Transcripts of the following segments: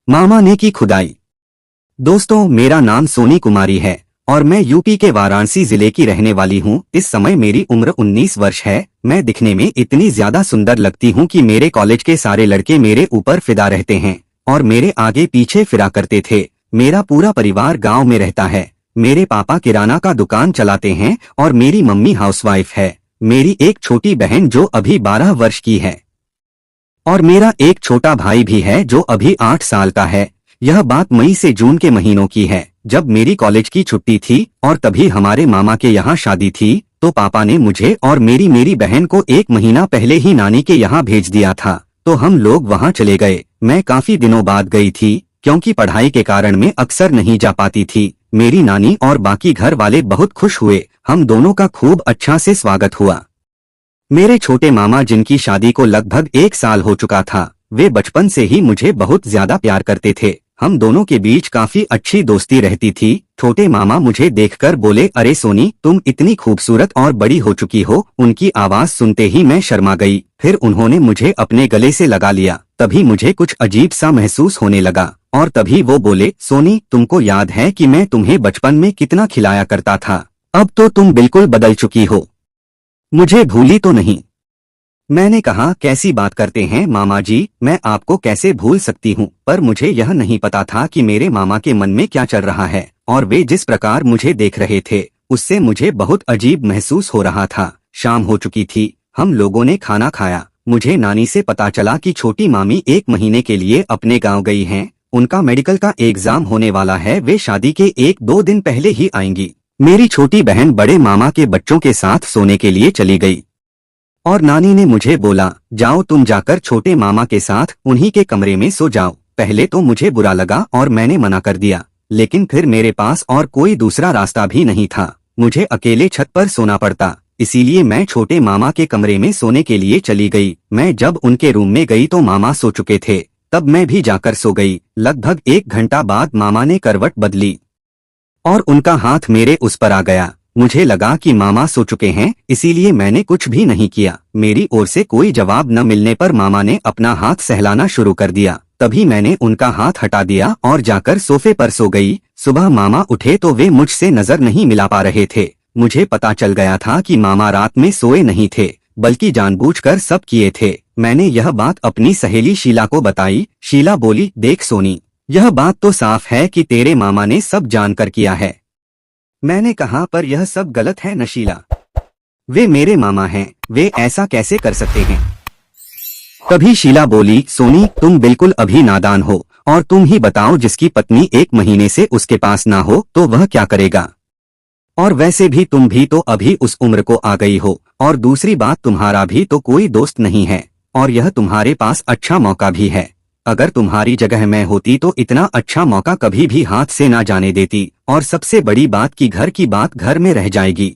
मामा ने की खुदाई। दोस्तों, मेरा नाम सोनी कुमारी है और मैं यूपी के वाराणसी जिले की रहने वाली हूँ। इस समय मेरी उम्र 19 वर्ष है। मैं दिखने में इतनी ज्यादा सुंदर लगती हूँ कि मेरे कॉलेज के सारे लड़के मेरे ऊपर फिदा रहते हैं और मेरे आगे पीछे फिरा करते थे। मेरा पूरा परिवार गांव में रहता है। मेरे पापा किराना का दुकान चलाते हैं और मेरी मम्मी हाउसवाइफ है। मेरी एक छोटी बहन जो अभी 12 वर्ष की है और मेरा एक छोटा भाई भी है जो अभी 8 साल का है। यह बात मई से जून के महीनों की है, जब मेरी कॉलेज की छुट्टी थी और तभी हमारे मामा के यहाँ शादी थी। तो पापा ने मुझे और मेरी बहन को 1 महीना पहले ही नानी के यहाँ भेज दिया था, तो हम लोग वहाँ चले गए। मैं काफी दिनों बाद गई थी क्योंकि पढ़ाई के कारण मैं अक्सर नहीं जा पाती थी। मेरी नानी और बाकी घर वाले बहुत खुश हुए। हम दोनों का खूब अच्छा से स्वागत हुआ। मेरे छोटे मामा, जिनकी शादी को लगभग 1 साल हो चुका था, वे बचपन से ही मुझे बहुत ज्यादा प्यार करते थे। हम दोनों के बीच काफी अच्छी दोस्ती रहती थी। छोटे मामा मुझे देखकर बोले, अरे सोनी, तुम इतनी खूबसूरत और बड़ी हो चुकी हो। उनकी आवाज सुनते ही मैं शर्मा गई। फिर उन्होंने मुझे अपने गले से लगा लिया। तभी मुझे कुछ अजीब सा महसूस होने लगा और तभी वो बोले, सोनी, तुमको याद है कि मैं तुम्हें बचपन में कितना खिलाया करता था? अब तो तुम बिल्कुल बदल चुकी हो, मुझे भूली तो नहीं? मैंने कहा, कैसी बात करते हैं मामा जी, मैं आपको कैसे भूल सकती हूँ। पर मुझे यह नहीं पता था कि मेरे मामा के मन में क्या चल रहा है और वे जिस प्रकार मुझे देख रहे थे उससे मुझे बहुत अजीब महसूस हो रहा था। शाम हो चुकी थी। हम लोगों ने खाना खाया। मुझे नानी से पता चला कि छोटी मामी 1 महीने के लिए अपने गाँव गई हैं। उनका मेडिकल का एग्जाम होने वाला है। वे शादी के 1-2 दिन पहले ही आएंगी। मेरी छोटी बहन बड़े मामा के बच्चों के साथ सोने के लिए चली गई और नानी ने मुझे बोला, जाओ तुम जाकर छोटे मामा के साथ उन्हीं के कमरे में सो जाओ। पहले तो मुझे बुरा लगा और मैंने मना कर दिया, लेकिन फिर मेरे पास और कोई दूसरा रास्ता भी नहीं था। मुझे अकेले छत पर सोना पड़ता, इसीलिए मैं छोटे मामा के कमरे में सोने के लिए चली गई। मैं जब उनके रूम में गई तो मामा सो चुके थे। तब मैं भी जाकर सो गई। लगभग 1 घंटा बाद मामा ने करवट बदली और उनका हाथ मेरे उस पर आ गया। मुझे लगा कि मामा सो चुके हैं, इसीलिए मैंने कुछ भी नहीं किया। मेरी ओर से कोई जवाब न मिलने पर मामा ने अपना हाथ सहलाना शुरू कर दिया। तभी मैंने उनका हाथ हटा दिया और जाकर सोफे पर सो गई। सुबह मामा उठे तो वे मुझसे नजर नहीं मिला पा रहे थे। मुझे पता चल गया था कि मामा रात में सोए नहीं थे, बल्कि जानबूझकर सब किए थे। मैंने यह बात अपनी सहेली शीला को बताई। शीला बोली, देख सोनी, यह बात तो साफ है कि तेरे मामा ने सब जानकर किया है। मैंने कहा, पर यह सब गलत है नशीला, वे मेरे मामा हैं, वे ऐसा कैसे कर सकते हैं? तभी शीला बोली, सोनी, तुम बिल्कुल अभी नादान हो और तुम ही बताओ, जिसकी पत्नी 1 महीने से उसके पास ना हो तो वह क्या करेगा? और वैसे भी तुम भी तो अभी उस उम्र को आ गई हो, और दूसरी बात, तुम्हारा भी तो कोई दोस्त नहीं है और यह तुम्हारे पास अच्छा मौका भी है। अगर तुम्हारी जगह मैं होती तो इतना अच्छा मौका कभी भी हाथ से ना जाने देती, और सबसे बड़ी बात कि घर की बात घर में रह जाएगी।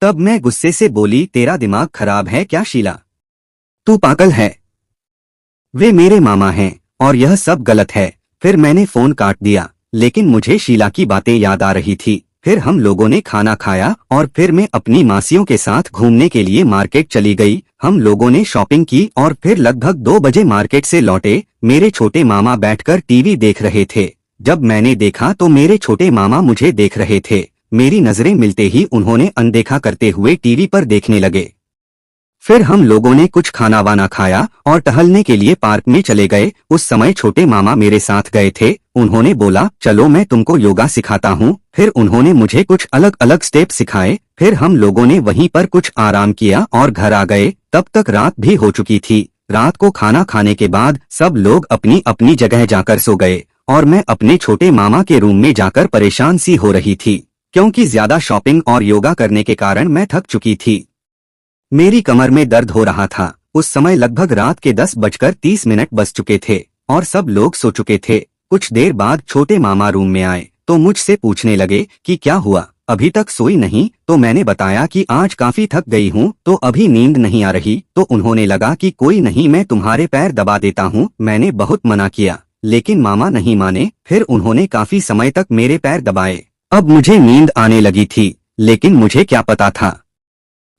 तब मैं गुस्से से बोली, तेरा दिमाग खराब है क्या शीला? तू पागल है? वे मेरे मामा हैं और यह सब गलत है। फिर मैंने फोन काट दिया, लेकिन मुझे शीला की बातें याद आ रही थी। फिर हम लोगों ने खाना खाया और फिर मैं अपनी मासियों के साथ घूमने के लिए मार्केट चली गई। हम लोगों ने शॉपिंग की और फिर लगभग 2 बजे मार्केट से लौटे। मेरे छोटे मामा बैठकर टीवी देख रहे थे। जब मैंने देखा तो मेरे छोटे मामा मुझे देख रहे थे। मेरी नजरें मिलते ही उन्होंने अनदेखा करते हुए टीवी पर देखने लगे। फिर हम लोगों ने कुछ खाना वाना खाया और टहलने के लिए पार्क में चले गए। उस समय छोटे मामा मेरे साथ गए थे। उन्होंने बोला, चलो मैं तुमको योगा सिखाता हूँ। फिर उन्होंने मुझे कुछ अलग अलग स्टेप सिखाए। फिर हम लोगों ने वहीं पर कुछ आराम किया और घर आ गए। तब तक रात भी हो चुकी थी। रात को खाना खाने के बाद सब लोग अपनी अपनी जगह जाकर सो गए और मैं अपने छोटे मामा के रूम में जाकर परेशान सी हो रही थी, क्योंकि ज्यादा शॉपिंग और योगा करने के कारण मैं थक चुकी थी। मेरी कमर में दर्द हो रहा था। उस समय लगभग रात के 10:30 बज चुके थे और सब लोग सो चुके थे। कुछ देर बाद छोटे मामा रूम में आए तो मुझसे पूछने लगे कि क्या हुआ, अभी तक सोई नहीं? तो मैंने बताया कि आज काफी थक गई हूँ तो अभी नींद नहीं आ रही। तो उन्होंने लगा कि कोई नहीं, मैं तुम्हारे पैर दबा देता हूँ। मैंने बहुत मना किया, लेकिन मामा नहीं माने। फिर उन्होंने काफी समय तक मेरे पैर दबाए। अब मुझे नींद आने लगी थी, लेकिन मुझे क्या पता था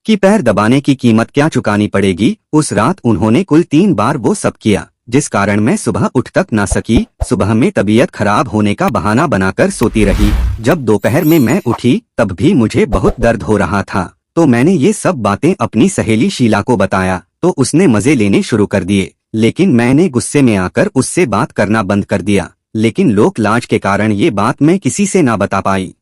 कि पैर दबाने की कीमत क्या चुकानी पड़ेगी। उस रात उन्होंने कुल 3 बार वो सब किया। जिस कारण मैं सुबह उठ तक ना सकी। सुबह में तबीयत खराब होने का बहाना बनाकर सोती रही। जब दोपहर में मैं उठी तब भी मुझे बहुत दर्द हो रहा था। तो मैंने ये सब बातें अपनी सहेली शीला को बताया तो उसने मजे लेने शुरू कर दिए। लेकिन मैंने गुस्से में आकर उससे बात करना बंद कर दिया। लेकिन लोक लाज के कारण ये बात मैं किसी से ना बता पाई।